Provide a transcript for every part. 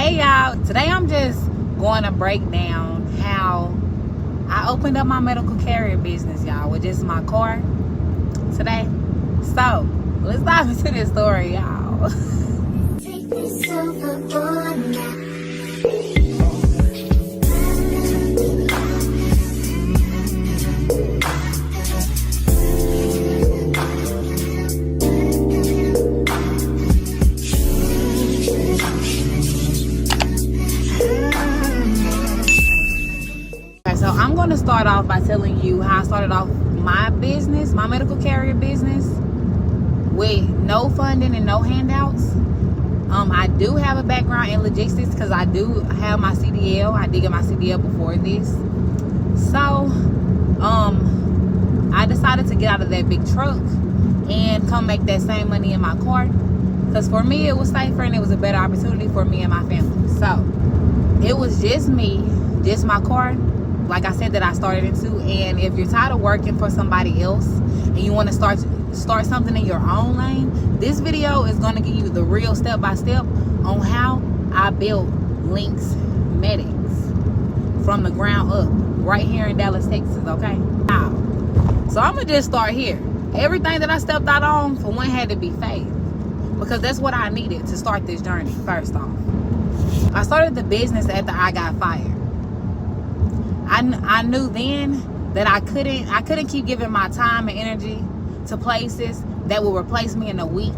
Hey y'all, today I'm just going to break down how I opened up my medical carrier business, y'all, with just my car today. So let's dive into this story, y'all. So I'm going to start off by telling you how I started off my business, my medical carrier business, with no funding and no handouts. I do have a background in logistics because I do have my CDL. I did get my CDL before this. So I decided to get out of that big truck and come make that same money in my car, because for me it was safer and it was a better opportunity for me and my family. So it was just me, just my car, like I said, that I started into. And if you're tired of working for somebody else and you want to start something in your own lane, this video is going to give you the real step-by-step on how I built Lynx Medics from the ground up right here in Dallas, Texas. Okay, now, so I'm gonna just start here. Everything that I stepped out on, for one, had to be faith, because that's what I needed to start this journey. First off, I started the business after I got fired. I knew then that I couldn't keep giving my time and energy to places that will replace me in a week.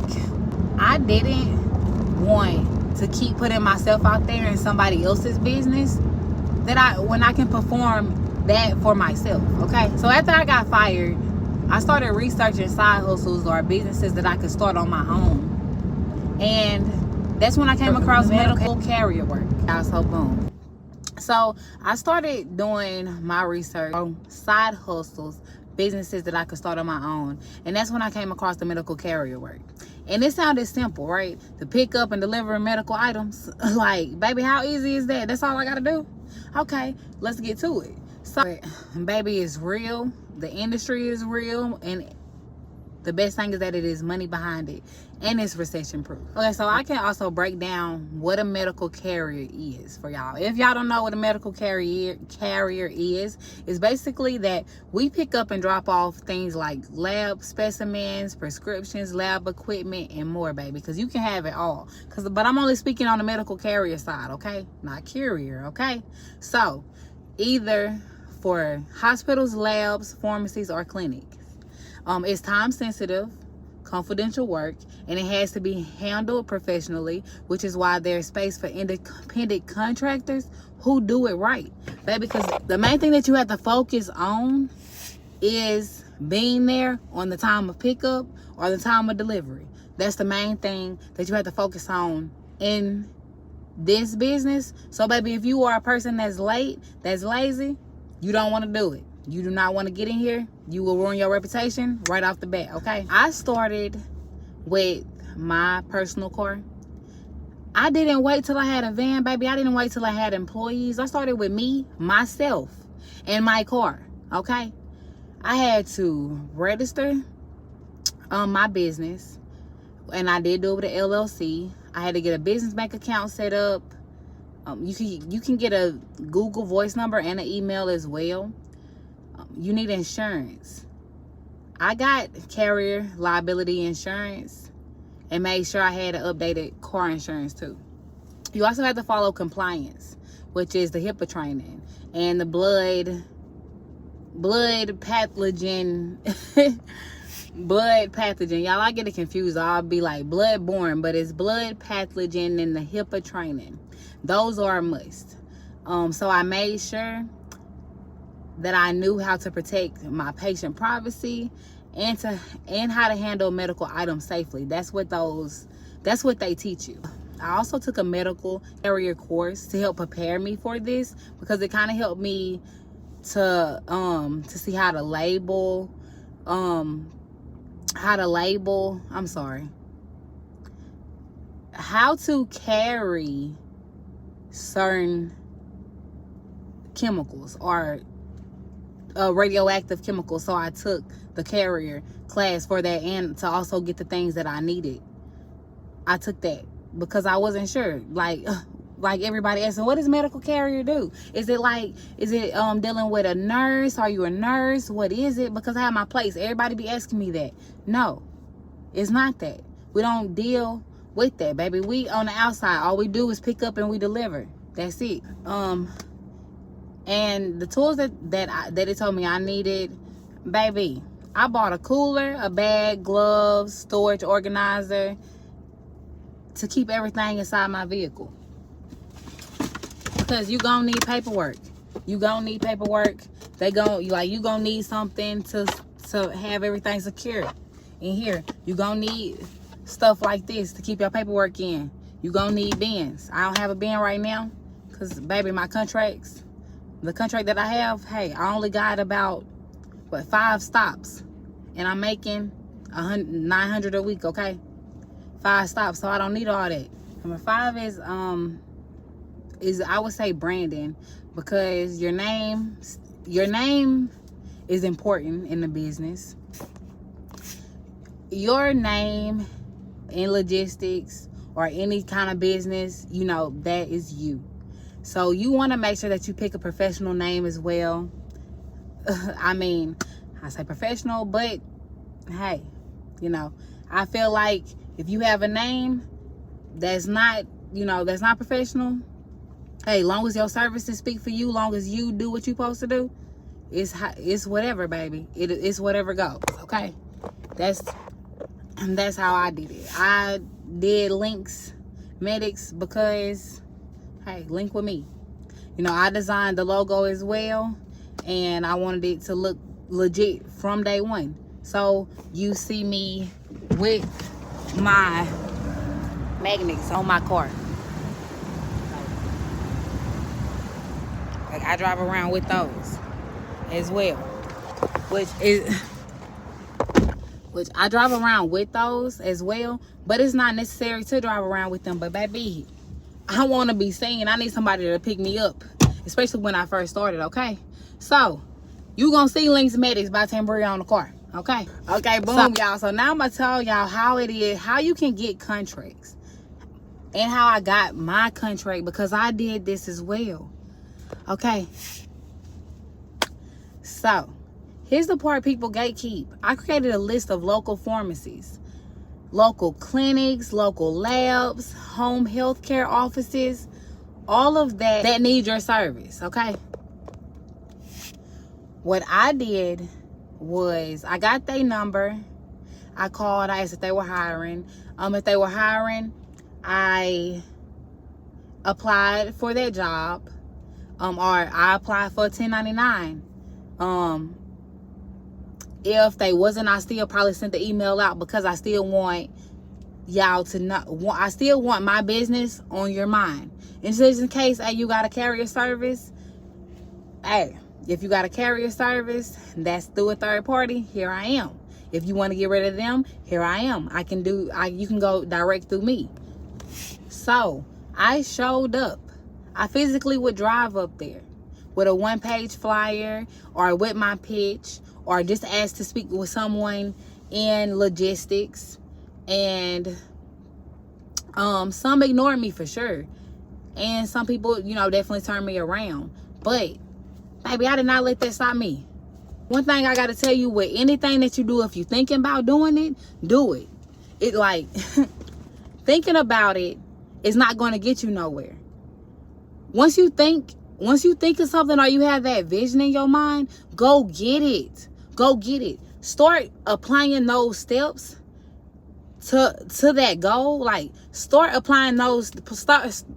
I didn't want to keep putting myself out there in somebody else's business when I can perform that for myself. Okay, so after I got fired, I started researching side hustles or businesses that I could start on my own, and that's when I came across medical carrier work. So boom. So I started doing my research on side hustles, businesses that I could start on my own. And that's when I came across the medical carrier work. And it sounded simple, right? To pick up and deliver medical items. Like, baby, how easy is that? That's all I gotta do? Okay, let's get to it. So, baby, it's real. The industry is real. And the best thing is that it is money behind it, and it's recession proof. Okay, so I can also break down what a medical carrier is for y'all. If y'all don't know what a medical carrier is, it's basically that we pick up and drop off things like lab specimens, prescriptions, lab equipment, and more, baby, because you can have it all. But I'm only speaking on the medical carrier side, okay? Not courier, okay? So either for hospitals, labs, pharmacies, or clinics. It's time sensitive, confidential work, and it has to be handled professionally, which is why there's space for independent contractors who do it right, baby. Because the main thing that you have to focus on is being there on the time of pickup or the time of delivery. That's the main thing that you have to focus on in this business. So, baby, if you are a person that's late, that's lazy, you don't want to do it. You do not want to get in here. You will ruin your reputation right off the bat, okay? I started with my personal car. I didn't wait till I had a van, baby. I didn't wait till I had employees. I started with me, myself, and my car, okay? I had to register my business, and I did do it with an LLC. I had to get a business bank account set up. You can get a Google voice number and an email as well. You need insurance. I got carrier liability insurance and made sure I had an updated car insurance too. You also have to follow compliance, which is the HIPAA training and the blood pathogen blood pathogen. Y'all, I get it confused. I'll be like blood-borne, but it's blood pathogen and the HIPAA training. Those are a must. So I made sure that I knew how to protect my patient privacy and how to handle medical items safely. That's what they teach you. I also took a medical carrier course to help prepare me for this, because it kind of helped me to see how to label how to carry certain chemicals or radioactive chemicals. So I took the carrier class for that, and to also get the things that I needed. I took that because I wasn't sure, like, like everybody else. So what does medical carrier do? Is it dealing with a nurse? Are you a nurse? What is it? Because I have my place. Everybody be asking me that. No, it's not that. We don't deal with that, baby. We on the outside. All we do is pick up and we deliver. That's it. And the tools that they told me I needed, baby, I bought a cooler, a bag, gloves, storage organizer to keep everything inside my vehicle. Because you gonna need paperwork. You gonna need paperwork. You gonna need something to have everything secure in here. You gonna need stuff like this to keep your paperwork in. You gonna need bins. I don't have a bin right now because, baby, the contract that I have, hey, I only got about 5 stops, and I'm making $900 a week. Okay, 5 stops, so I don't need all that. Number 5 is I would say branding, because your name is important in the business. Your name in logistics or any kind of business, you know, that is you. So you want to make sure that you pick a professional name as well. I mean, I say professional, but hey, you know, I feel like if you have a name that's not, that's not professional, hey, long as your services speak for you, long as you do what you're supposed to do, it's whatever, baby. It's whatever goes, okay? That's how I did it. I did links, medics, because, hey, link with me. I designed the logo as well, and I wanted it to look legit from day one. So you see me with my magnets on my car. Like, I drive around with those as well, which I drive around with those as well, but it's not necessary to drive around with them. But baby, I want to be seen. I need somebody to pick me up, especially when I first started, okay? So you gonna see Links Medics by Tambria on the car, okay? Okay, boom, y'all. So now I'm gonna tell y'all how it is, how you can get contracts, and how I got my contract, because I did this as well, okay? So here's the part people gatekeep. I created a list of local pharmacies, local clinics, local labs, home health care offices, all of that need your service, okay? What I did was I got their number. I called, I asked if they were hiring. If they were hiring, I applied for their job, or I applied for 1099. If they wasn't, I still probably sent the email out, because I still want y'all to know. I still want my business on your mind. And just in case, hey, you got a carrier service, hey, if you got a carrier service that's through a third party, here I am. If you want to get rid of them, here I am. You can go direct through me. So I showed up. I physically would drive up there with a 1-page flyer, or with my pitch, or just ask to speak with someone in logistics. And some ignored me for sure, and some people, definitely turned me around. But baby, I did not let that stop me. One thing I got to tell you, with anything that you do, if you're thinking about doing it, do it. It like thinking about it is not going to get you nowhere. Once you think of something, or you have that vision in your mind, go get it. Go get it. Start applying those steps to that goal. Like, start applying those.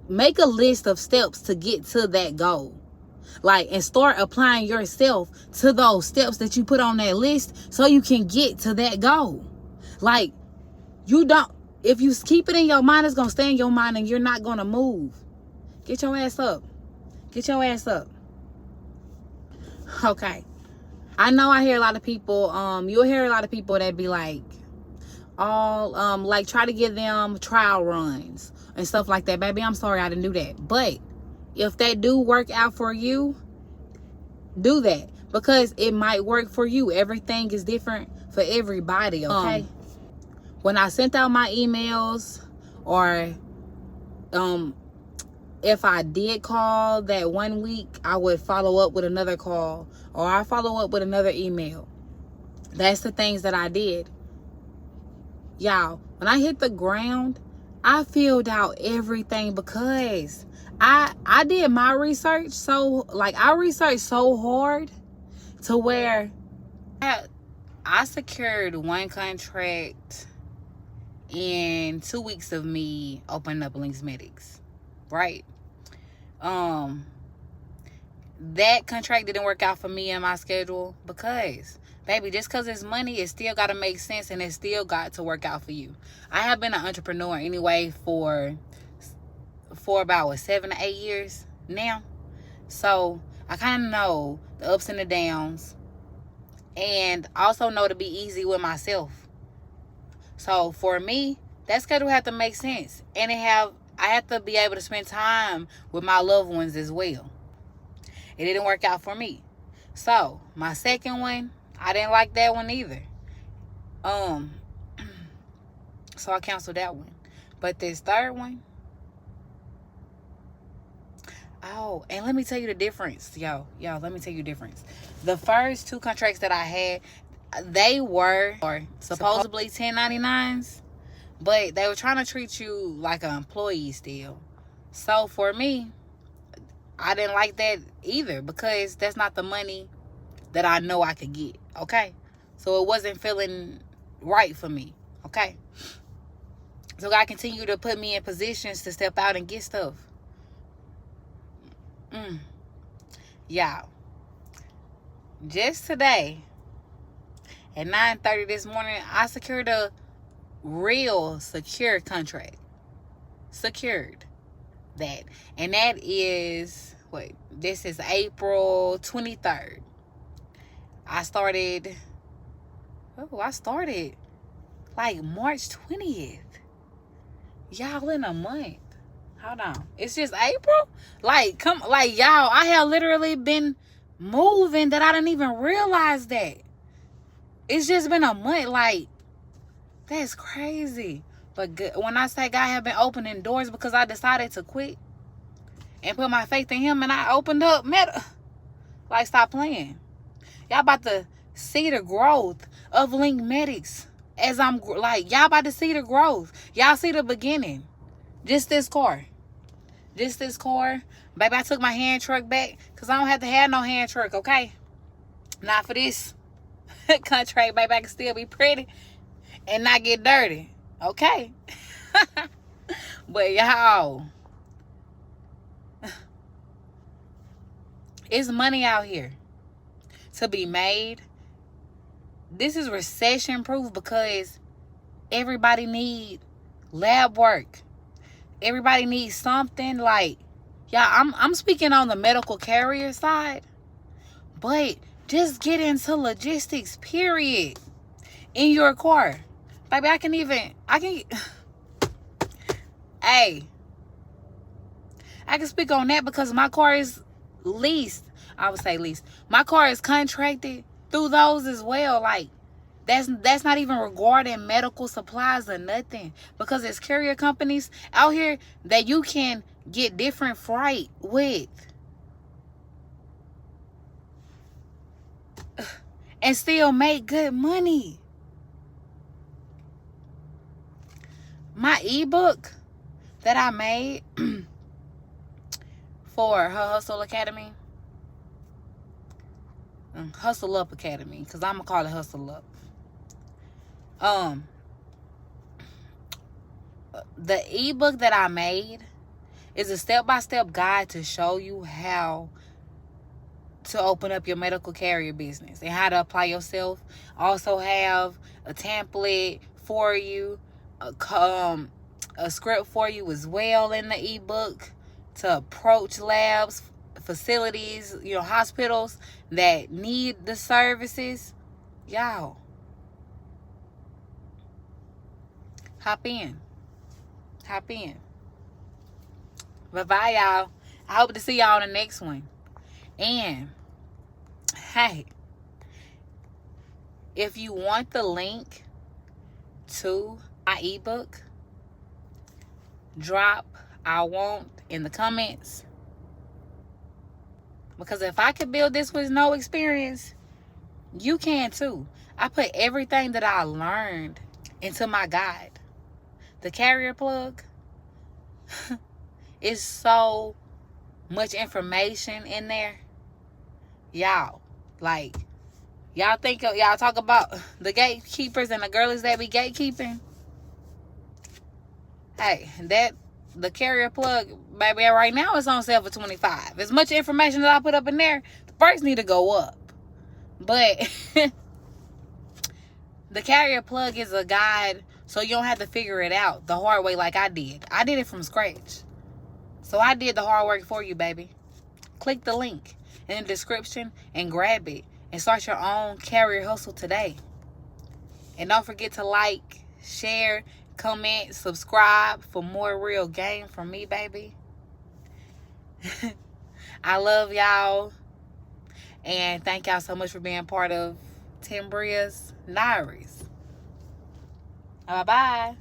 Make a list of steps to get to that goal. Like, and start applying yourself to those steps that you put on that list, so you can get to that goal. Like, if you keep it in your mind, it's gonna stay in your mind, and you're not gonna move. Get your ass up. Get your ass up. Okay. I know I hear a lot of people, you'll hear a lot of people that be like, like, try to give them trial runs and stuff like that. Baby, I'm sorry I didn't do that. But if that do work out for you, do that, because it might work for you. Everything is different for everybody, okay? When I sent out my emails, or if I did call that 1 week, I would follow up with another call, or I follow up with another email. That's the things that I did. Y'all, when I hit the ground, I filled out everything because I did my research. So, like, I researched so hard to where I secured one contract in 2 weeks of me opening up Links Medics, right? That contract didn't work out for me and my schedule because, baby, just because it's money, it still got to make sense, and it still got to work out for you. I have been an entrepreneur anyway for about 7 to 8 years now. So I kind of know the ups and the downs, and also know to be easy with myself. So for me, that schedule had to make sense, and I had to be able to spend time with my loved ones as well. It didn't work out for me. So my second one, I didn't like that one either. So I canceled that one. But this third one, oh, and let me tell you the difference, yo. Let me tell you the difference. The first 2 contracts that I had, they were supposedly 1099s, but they were trying to treat you like an employee still. So for me, I didn't like that either, because that's not the money that I know I could get, okay? So it wasn't feeling right for me, okay? So God continued to put me in positions to step out and get stuff. Y'all, just today at 9:30 this morning, I secured a real secure contract. Secured that. And that is, this is April 23rd. I started like March 20th. Y'all, in a month. Hold on. It's just April? Y'all, I have literally been moving that I didn't even realize that. It's just been a month. Like, that's crazy. But when I say God have been opening doors, because I decided to quit and put my faith in Him, and I opened up like, stop playing. Y'all about to see the growth of Link Medics as I'm like, y'all about to see the growth. Y'all see the beginning. Just this car. Baby, I took my hand truck back because I don't have to have no hand truck, okay? Not for this contract, baby. I can still be pretty and not get dirty, okay? But y'all, it's money out here to be made. This is recession proof because everybody need lab work. Everybody needs something. Like, yeah, I'm speaking on the medical carrier side, but just get into logistics, period, in your car. Baby, I can hey, I can speak on that because my car is leased. I would say leased. My car is contracted through those as well. Like, that's not even regarding medical supplies or nothing, because it's carrier companies out here that you can get different freight with and still make good money. My ebook that I made for her Hustle Academy, Hustle Up Academy, because I'm gonna call it Hustle Up. The ebook that I made is a step-by-step guide to show you how to open up your medical carrier business and how to apply yourself. Also have a template for you, a script for you as well in the ebook to approach labs, facilities, hospitals that need the services. Y'all, hop in. Bye-bye, y'all. I hope to see y'all in the next one. And, hey, if you want the link to my ebook, drop I want in the comments. Because if I could build this with no experience, you can too. I put everything that I learned into my guide. The carrier plug is so much information in there. Y'all, like, y'all talk about the gatekeepers and the girlies that be gatekeeping. Hey, the carrier plug, baby, right now it's on sale for $25. As much information that I put up in there, the price need to go up. But the carrier plug is a guide, so you don't have to figure it out the hard way like I did. I did it from scratch. So I did the hard work for you, baby. Click the link in the description and grab it and start your own carrier hustle today. And don't forget to like, share, comment, subscribe for more real game from me, baby. I love y'all. And thank y'all so much for being part of Tambria's Diaries. Bye-bye.